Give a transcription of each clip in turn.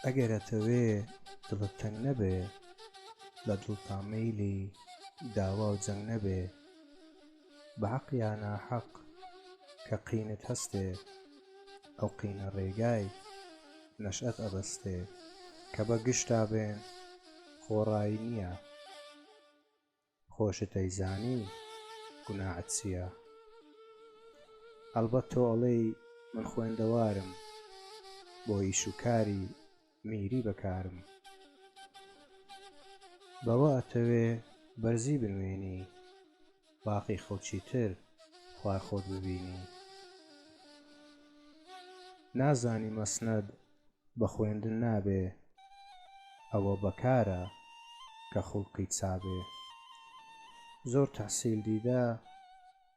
ئەگەرەتەوێ دڵت تەنگ نەبێ، لە دڵتا مەیلی داوا و جەنگ نەبێ، بەحەق یا ناحەق کە قینت هەستێ، ئەو قینە ڕێگای نەشئەت ئەبەستێ. کە بە گشتا بێن خۆڕایی نییە، خۆشت ئەیزانی گوناحت چییە. هەڵبەت تۆ ئەڵێی من خوێندەوارم، بۆ ئیش و کاری میری بەکارم، بەوە ئەتەوێ بەرزی بنوێنی، باقی خەڵکی تر خوار خۆت ببینی. نازانی مەسنەد بە خوێندن نابێ، ئەوە بەکارە کە خوڵقی چابێ. زۆر تەحسیل دیدە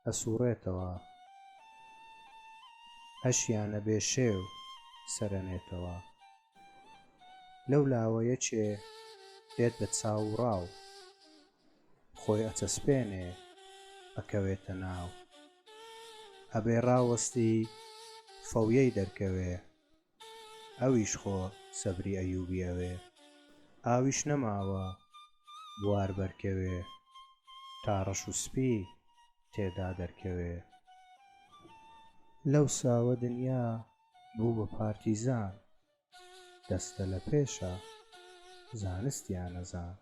ئەسووڕێتەوە، هەشیانە بێ شێو سەرەنێتەوە. لەولاوە یەکێ دێت بە چاو و ڕاو، خۆی ئەچەسپێنێ ئەکەوێتە ناو. ئەبێ ڕاوەستی فەویەی دەرکەوێ، ئەویش خۆ سەبری ئەیوبی ئەوێ. ئاویش نەماوە بوار بەرکەوێ، تا ڕەش و سپی تێدا دەرکەوێ. لەو ساوە دنیا بوو بە پارتیزان، دەستە لە پێشە زانستیان نەزان.